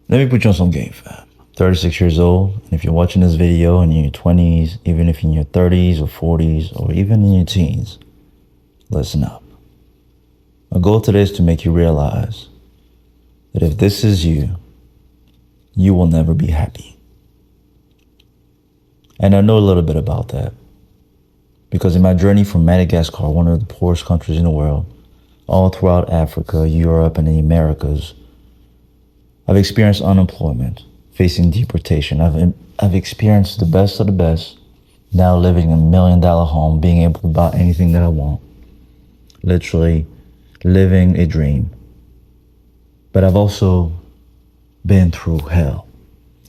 Let me put you on some game, fam. 36 years old, and if you're watching this video and you're in your 20s, even if you're in your 30s or 40s, or even in your teens, listen up. My goal today is to make you realize that if this is you, you will never be happy. And I know a little bit about that, because in my journey from Madagascar, one of the poorest countries in the world, all throughout Africa, Europe, and the Americas, I've experienced unemployment, facing deportation. I've experienced the best of the best, now living in $1 million home, being able to buy anything that I want. Literally living a dream. But I've also been through hell,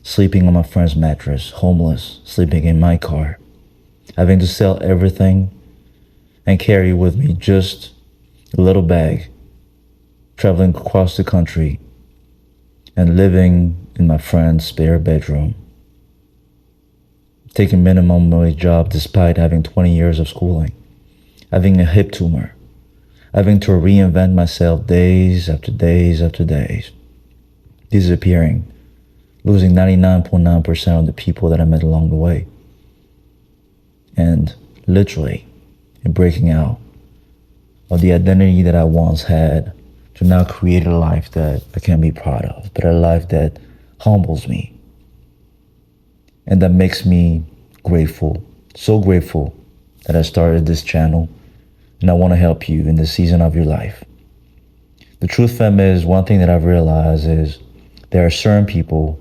sleeping on my friend's mattress, homeless, sleeping in my car, having to sell everything and carry with me just a little bag, traveling across the country, and living in my friend's spare bedroom, taking minimum wage job despite having 20 years of schooling, having a hip tumor, having to reinvent myself days after days after days, disappearing, losing 99.9% of the people that I met along the way, and literally breaking out of the identity that I once had to now create a life that I can be proud of, but a life that humbles me and that makes me grateful, so grateful that I started this channel, and I want to help you in this season of your life. The truth, fam, is one thing that I've realized is there are certain people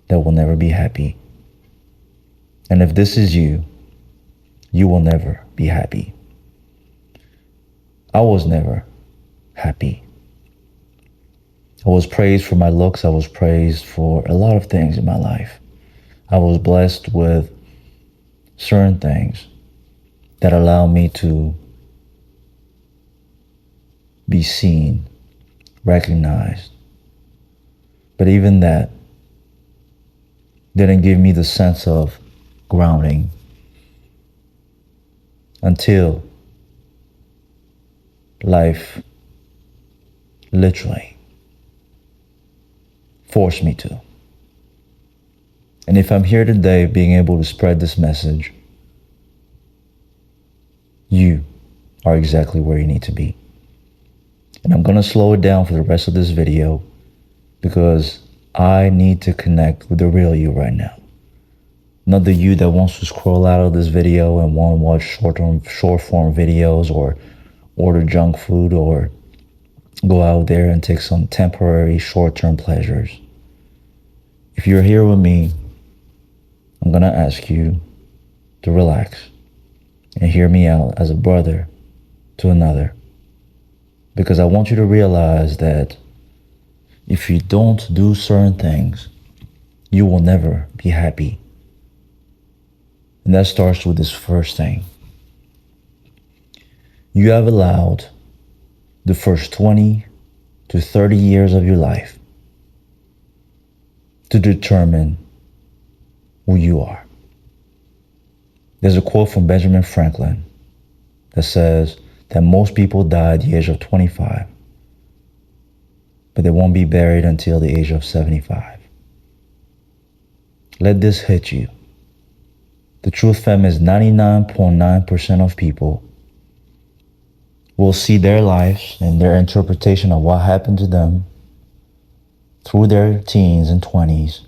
that will never be happy. And if this is you, you will never be happy. I was never happy. I was praised for my looks. I was praised for a lot of things in my life. I was blessed with certain things that allow me to be seen, recognized. But even that didn't give me the sense of grounding until life literally forced me to. And if I'm here today being able to spread this message, you are exactly where you need to be. And I'm going to slow it down for the rest of this video because I need to connect with the real you right now. Not the you that wants to scroll out of this video and want to watch short form videos or order junk food or go out there and take some temporary short-term pleasures. If you're here with me, I'm going to ask you to relax and hear me out as a brother to another. Because I want you to realize that if you don't do certain things, you will never be happy. And that starts with this first thing. You have allowed the first 20 to 30 years of your life to determine who you are. There's a quote from Benjamin Franklin that says that most people die at the age of 25, but they won't be buried until the age of 75. Let this hit you. The truth, fam, is 99.9% of people will see their lives and their interpretation of what happened to them through their teens and 20s.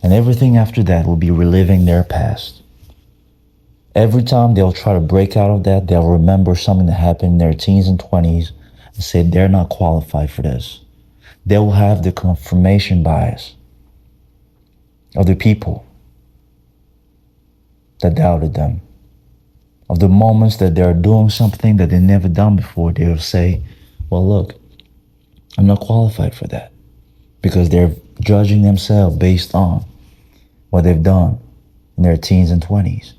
And everything after that will be reliving their past. Every time they'll try to break out of that, they'll remember something that happened in their teens and 20s and say they're not qualified for this. They will have the confirmation bias of the people that doubted them. Of the moments that they're doing something that they've never done before, they'll say, well, look, I'm not qualified for that. Because they're judging themselves based on what they've done in their teens and 20s.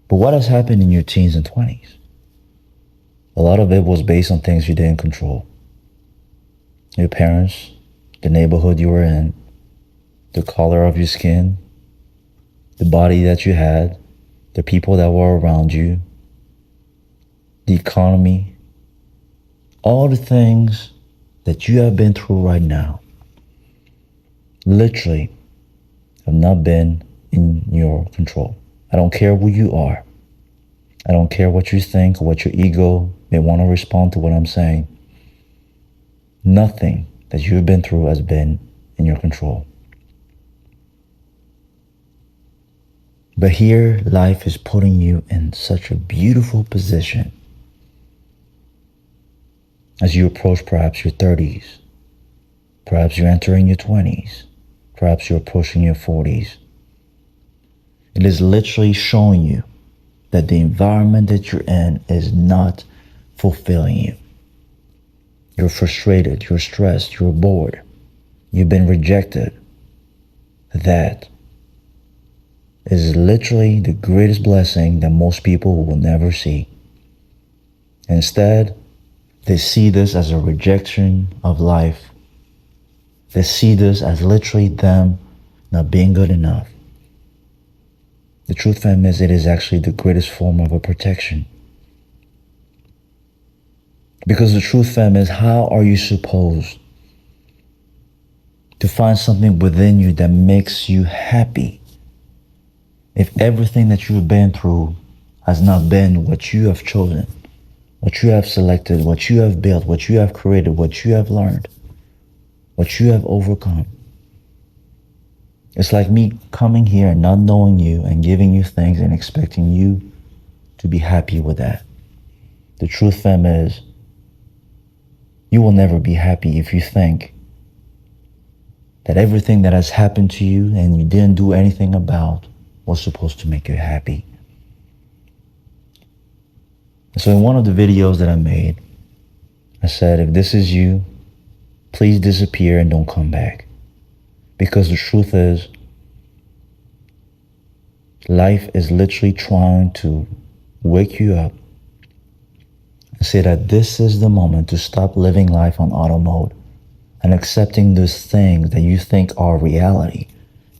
But what has happened in your teens and 20s? A lot of it was based on things you didn't control. Your parents, the neighborhood you were in, the color of your skin, the body that you had, the people that were around you, the economy, all the things that you have been through right now literally have not been in your control. I don't care who you are. I don't care what you think or what your ego may want to respond to what I'm saying. Nothing that you've been through has been in your control. But here, life is putting you in such a beautiful position as you approach perhaps your 30s, perhaps you're entering your 20s, perhaps you're approaching your 40s. It is literally showing you that the environment that you're in is not fulfilling you. You're frustrated, you're stressed, you're bored, you've been rejected. That is literally the greatest blessing that most people will never see. Instead, they see this as a rejection of life. They see this as literally them not being good enough. The truth, fam, is it is actually the greatest form of a protection. Because the truth, fam, is how are you supposed to find something within you that makes you happy if everything that you've been through has not been what you have chosen, what you have selected, what you have built, what you have created, what you have learned, what you have overcome? It's like me coming here and not knowing you and giving you things and expecting you to be happy with that. The truth, fam, is you will never be happy if you think that everything that has happened to you and you didn't do anything about was supposed to make you happy. So in one of the videos that I made, I said, if this is you, please disappear and don't come back. Because the truth is, life is literally trying to wake you up and say that this is the moment to stop living life on auto mode and accepting those things that you think are reality,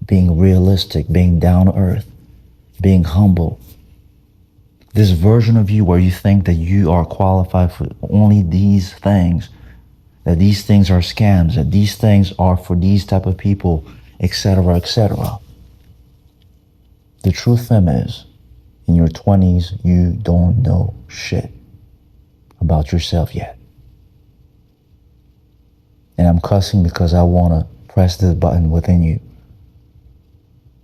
being realistic, being down to earth, being humble. This version of you where you think that you are qualified for only these things, that these things are scams, that these things are for these type of people, etc., etc. The truth, fam, is, in your 20s, you don't know shit about yourself yet. And I'm cussing because I want to press this button within you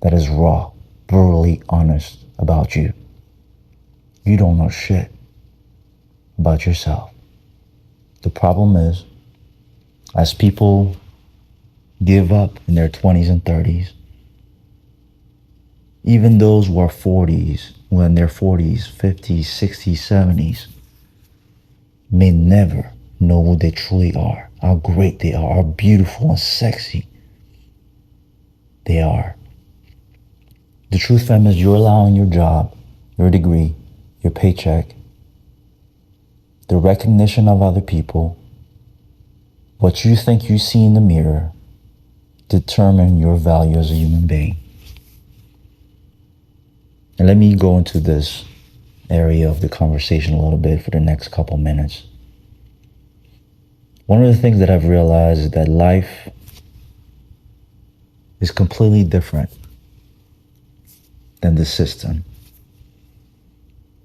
that is raw, brutally honest about you. You don't know shit about yourself. The problem is, as people give up in their 20s and 30s, even those who are 40s, when they're 40s, 50s, 60s, 70s, may never know who they truly are, how great they are, how beautiful and sexy they are. The truth, fam, is you're allowing your job, your degree, your paycheck, the recognition of other people, what you think you see in the mirror, determine your value as a human being. And let me go into this area of the conversation a little bit for the next couple minutes. One of the things that I've realized is that life is completely different than the system.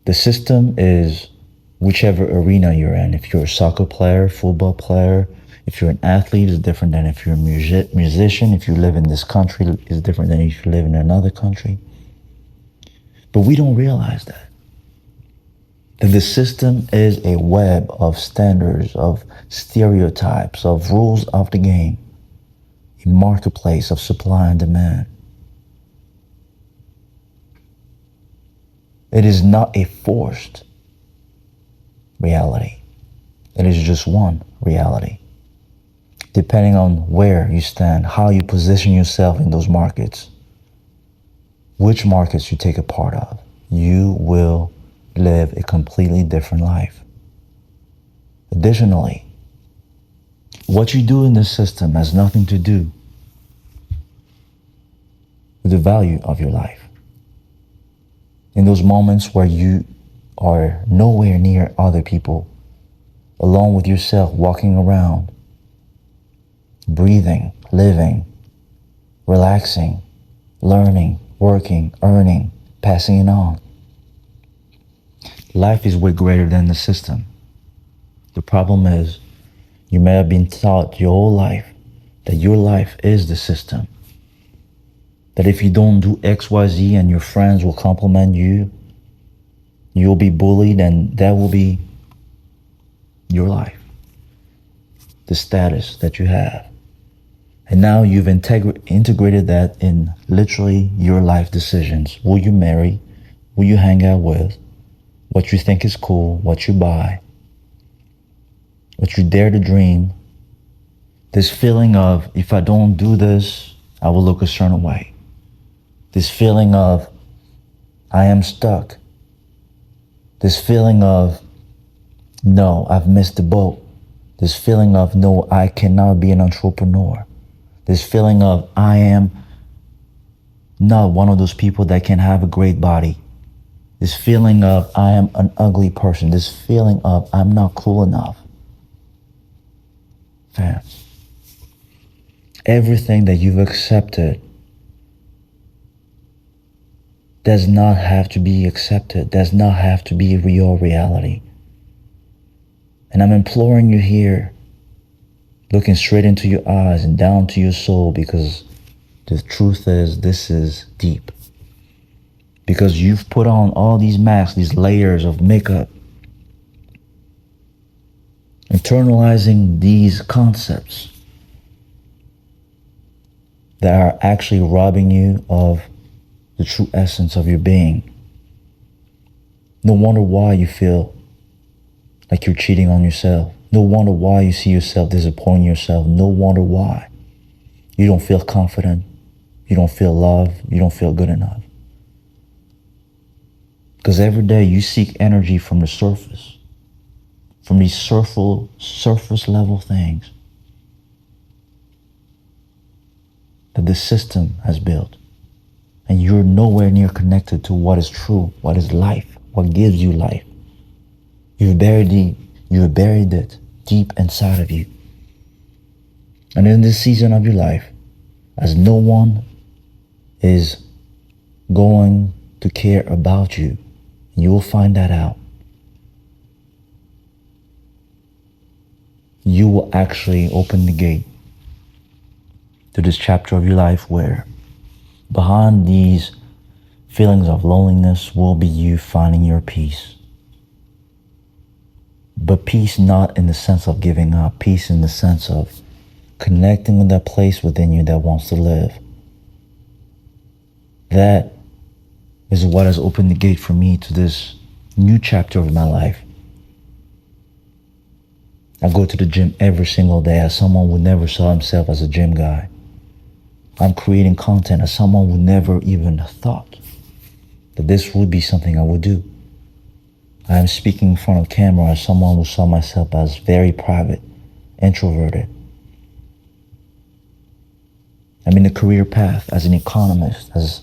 The system is whichever arena you're in. If you're a soccer player, football player, if you're an athlete, it's different than if you're a musician. If you live in this country, it's different than if you live in another country. But we don't realize that the system is a web of standards, of stereotypes, of rules of the game, a marketplace of supply and demand. It is not a forced reality. It is just one reality. Depending on where you stand, how you position yourself in those markets, which markets you take a part of, you will live a completely different life. Additionally, what you do in this system has nothing to do with the value of your life. In those moments where you are nowhere near other people, alone with yourself, walking around, breathing, living, relaxing, learning, working, earning, passing it on. Life is way greater than the system. The problem is, you may have been taught your whole life that your life is the system. That if you don't do X, Y, Z and your friends will compliment you, you'll be bullied and that will be your life. The status that you have. And now you've integrated that in literally your life decisions. Who you marry, who you hang out with, what you think is cool, what you buy, what you dare to dream. This feeling of, if I don't do this, I will look a certain way. This feeling of, I am stuck. This feeling of, no, I've missed the boat. This feeling of, no, I cannot be an entrepreneur. This feeling of, I am not one of those people that can have a great body. This feeling of, I am an ugly person. This feeling of, I'm not cool enough. Fam, everything that you've accepted does not have to be accepted, does not have to be your reality. And I'm imploring you here, looking straight into your eyes and down to your soul, because the truth is, this is deep. Because you've put on all these masks, these layers of makeup, internalizing these concepts that are actually robbing you of the true essence of your being. No wonder why you feel like you're cheating on yourself. No wonder why you see yourself disappointing yourself. No wonder why you don't feel confident. You don't feel loved. You don't feel good enough. Because every day you seek energy from the surface, from these surface level things that the system has built. And you're nowhere near connected to what is true, what is life, what gives you life. You've buried it deep inside of you. And in this season of your life, as no one is going to care about you, you will find that out. You will actually open the gate to this chapter of your life where behind these feelings of loneliness will be you finding your peace. But peace not in the sense of giving up, peace in the sense of connecting with that place within you that wants to live. That is what has opened the gate for me to this new chapter of my life. I go to the gym every single day as someone who never saw himself as a gym guy. I'm creating content as someone who never even thought that this would be something I would do. I am speaking in front of camera as someone who saw myself as very private, introverted. I'm in a career path as an economist, as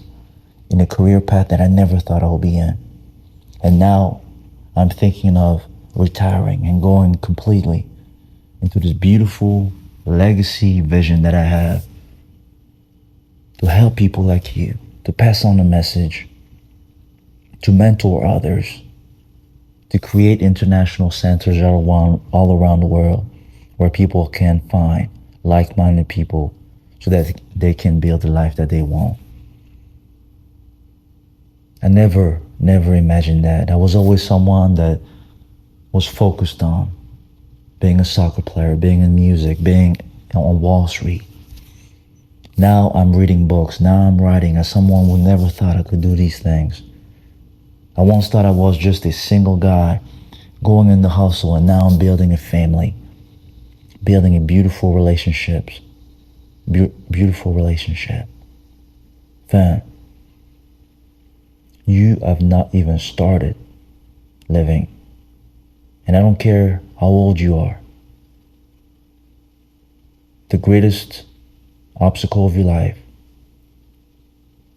in a career path that I never thought I would be in. And now I'm thinking of retiring and going completely into this beautiful legacy vision that I have to help people like you, to pass on the message, to mentor others, to create international centers all around the world where people can find like-minded people so that they can build the life that they want. I never imagined that. I was always someone that was focused on being a soccer player, being in music, being on Wall Street. Now I'm reading books. Now I'm writing as someone who never thought I could do these things. I once thought I was just a single guy going in the hustle, and now I'm building a family, building a beautiful relationship. Fam, you have not even started living. And I don't care how old you are. The greatest obstacle of your life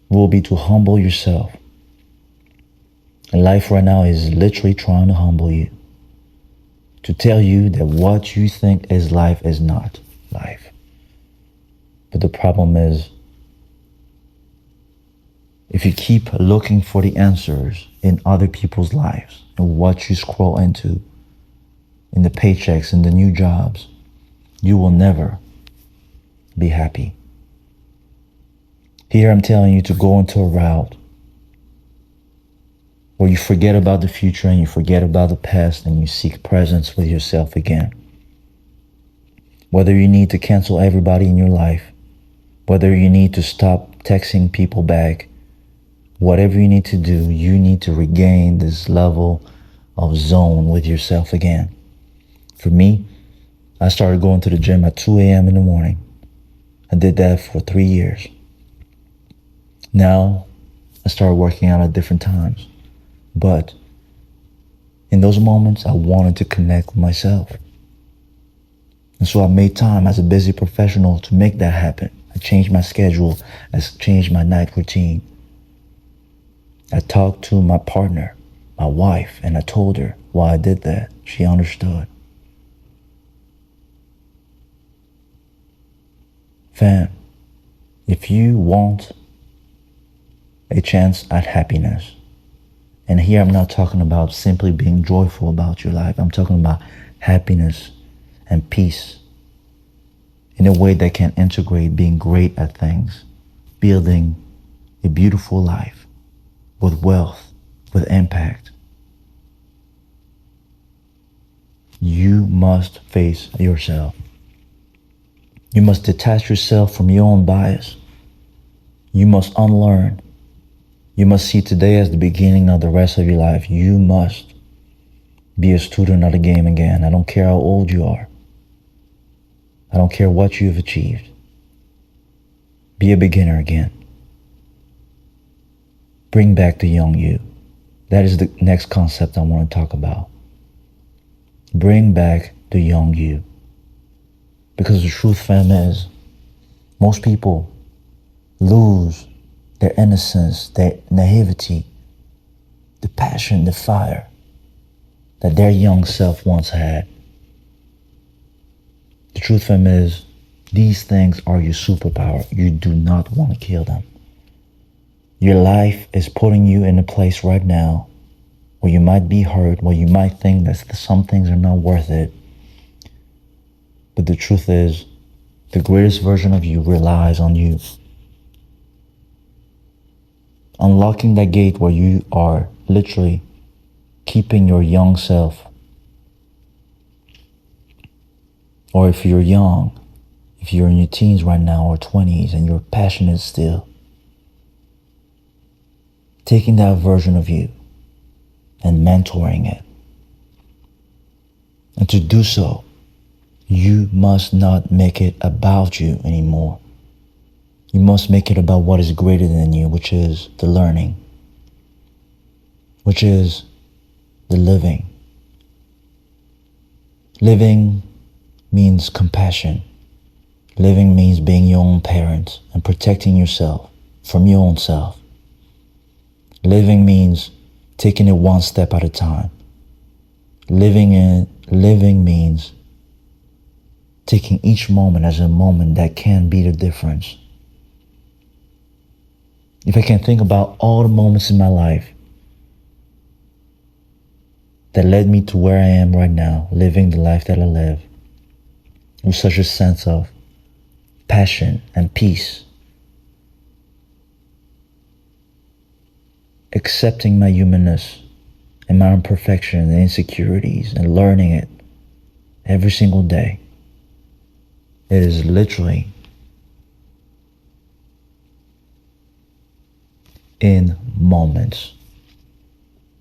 will be to humble yourself. And life right now is literally trying to humble you, to tell you that what you think is life is not life. But the problem is, if you keep looking for the answers in other people's lives and what you scroll into, in the paychecks, in the new jobs, you will never be happy. Here I'm telling you to go into a route where you forget about the future and you forget about the past and you seek presence with yourself again. Whether you need to cancel everybody in your life, whether you need to stop texting people back, whatever you need to do, you need to regain this level of zone with yourself again. For me, I started going to the gym at 2 a.m. in the morning. I did that for 3 years. Now, I started working out at different times. But in those moments, I wanted to connect with myself. And so I made time as a busy professional to make that happen. I changed my schedule. I changed my night routine. I talked to my partner, my wife, and I told her why I did that. She understood. Fam, if you want a chance at happiness, and here I'm not talking about simply being joyful about your life. I'm talking about happiness and peace in a way that can integrate being great at things, building a beautiful life with wealth, with impact. You must face yourself. You must detach yourself from your own bias. You must unlearn. You must see today as the beginning of the rest of your life. You must be a student of the game again. I don't care how old you are. I don't care what you've achieved. Be a beginner again. Bring back the young you. That is the next concept I want to talk about. Bring back the young you. Because the truth, fam, is most people lose their innocence, their naivety, the passion, the fire that their young self once had. The truth, fam, is these things are your superpower. You do not want to kill them. Your life is putting you in a place right now where you might be hurt, where you might think that some things are not worth it. But the truth is, the greatest version of you relies on you. Unlocking that gate where you are literally keeping your young self. Or if you're young, if you're in your teens right now or 20s and you're passionate still, taking that version of you and mentoring it. And to do so, you must not make it about you anymore. You must make it about what is greater than you, which is the learning, which is the living. Living means compassion. Living means being your own parent and protecting yourself from your own self. Living means taking it one step at a time. Living means taking each moment as a moment that can be the difference. If I can think about all the moments in my life that led me to where I am right now, living the life that I live, with such a sense of passion and peace, accepting my humanness and my imperfection and insecurities and learning it every single day. It is literally in moments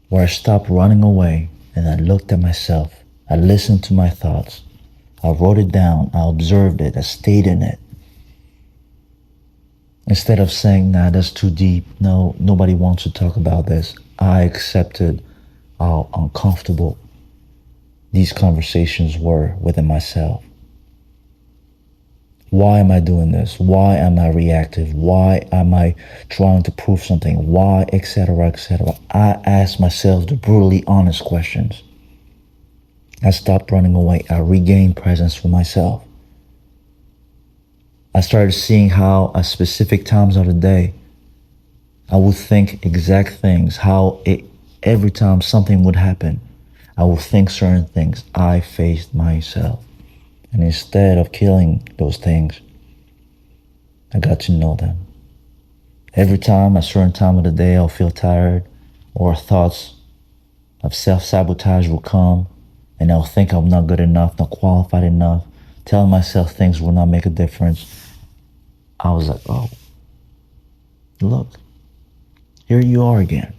where I stopped running away and I looked at myself. I listened to my thoughts. I wrote it down. I observed it. I stayed in it. Instead of saying, nah, that's too deep. No, nobody wants to talk about this. I accepted how uncomfortable these conversations were within myself. Why am I doing this? Why am I reactive? Why am I trying to prove something? Why, etc., etc. I asked myself the brutally honest questions. I stopped running away. I regained presence for myself. I started seeing how at specific times of the day, I would think exact things, every time something would happen, I would think certain things. I faced myself. And instead of killing those things, I got to know them. Every time, a certain time of the day, I'll feel tired, or thoughts of self-sabotage will come, and I'll think I'm not good enough, not qualified enough, telling myself things will not make a difference. I was like, oh, look, here you are again.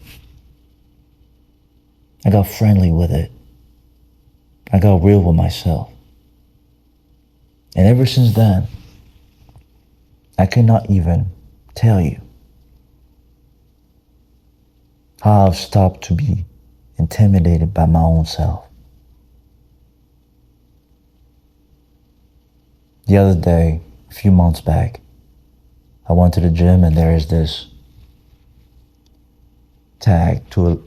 I got friendly with it. I got real with myself. And ever since then, I cannot even tell you how I've stopped to be intimidated by my own self. The other day, a few months back, I went to the gym and there is this tag to a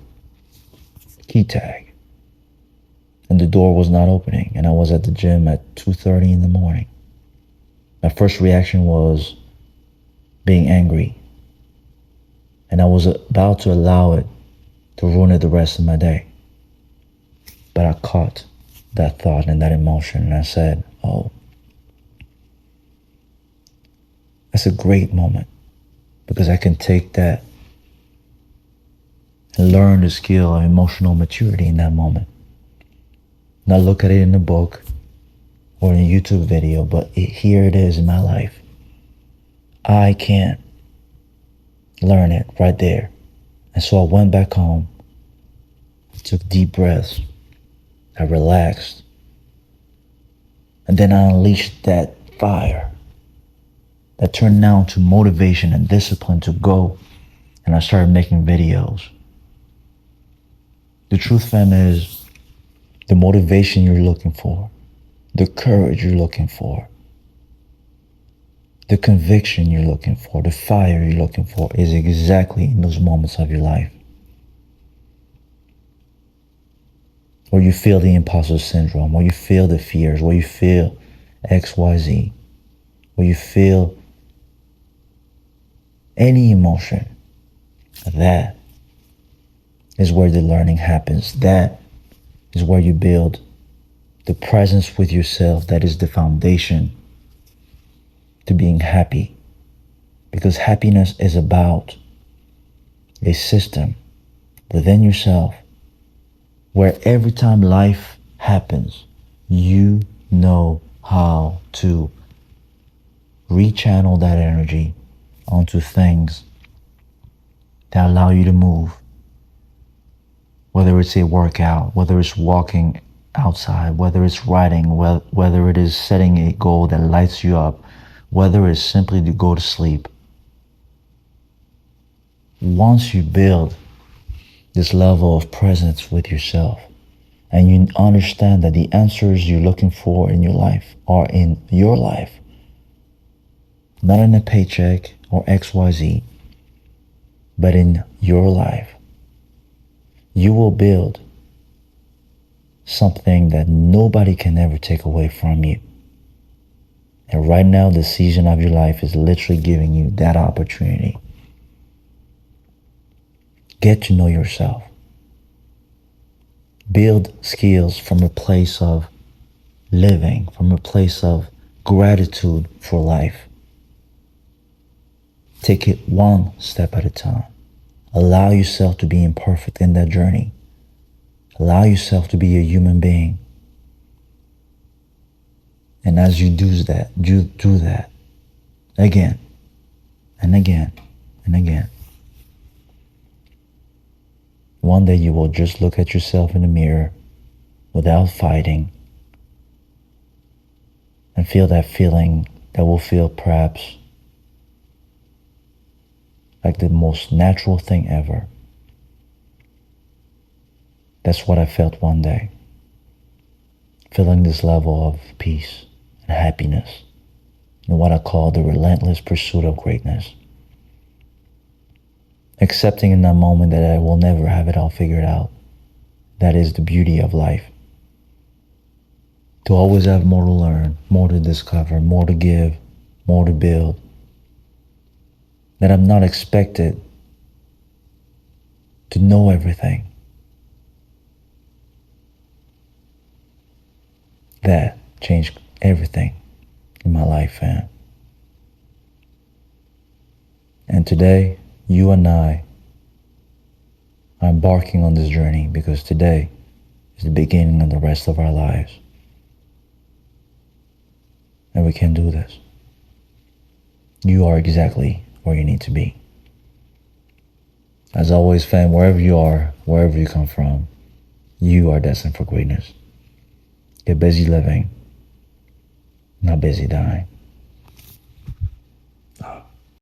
key tag. And the door was not opening, and I was at the gym at 2:30 in the morning. My first reaction was being angry, and I was about to allow it to ruin it the rest of my day. But I caught that thought and that emotion, and I said, oh, that's a great moment, because I can take that and learn the skill of emotional maturity in that moment. Not look at it in a book or in a YouTube video, but here it is in my life. I can learn it right there. And so I went back home, took deep breaths, I relaxed, and then I unleashed that fire that turned now into motivation and discipline to go, and I started making videos. The truth, fam, is the motivation you're looking for, the courage you're looking for, the conviction you're looking for, the fire you're looking for is exactly in those moments of your life where you feel the imposter syndrome, where you feel the fears, where you feel XYZ, where you feel any emotion. That is where the learning happens. That is where you build the presence with yourself. That is the foundation to being happy. Because happiness is about a system within yourself where every time life happens, you know how to rechannel that energy onto things that allow you to move. Whether it's a workout, whether it's walking outside, whether it's writing, whether it is setting a goal that lights you up, whether it's simply to go to sleep. Once you build this level of presence with yourself and you understand that the answers you're looking for in your life are in your life, not in a paycheck or XYZ, but in your life, you will build something that nobody can ever take away from you. And right now, the season of your life is literally giving you that opportunity. Get to know yourself. Build skills from a place of living, from a place of gratitude for life. Take it one step at a time. Allow yourself to be imperfect in that journey. Allow yourself to be a human being. And as you do that again and again and again, one day you will just look at yourself in the mirror without fighting and feel that feeling that will feel perhaps like the most natural thing ever. That's what I felt one day. Feeling this level of peace and happiness in what I call the relentless pursuit of greatness. Accepting in that moment that I will never have it all figured out. That is the beauty of life. To always have more to learn, more to discover, more to give, more to build, that I'm not expected to know everything. That changed everything in my life, fam. And today, you and I are embarking on this journey because today is the beginning of the rest of our lives. And we can do this. You are exactly where you need to be. As always, fam, wherever you are, wherever you come from, you are destined for greatness. Get busy living, not busy dying.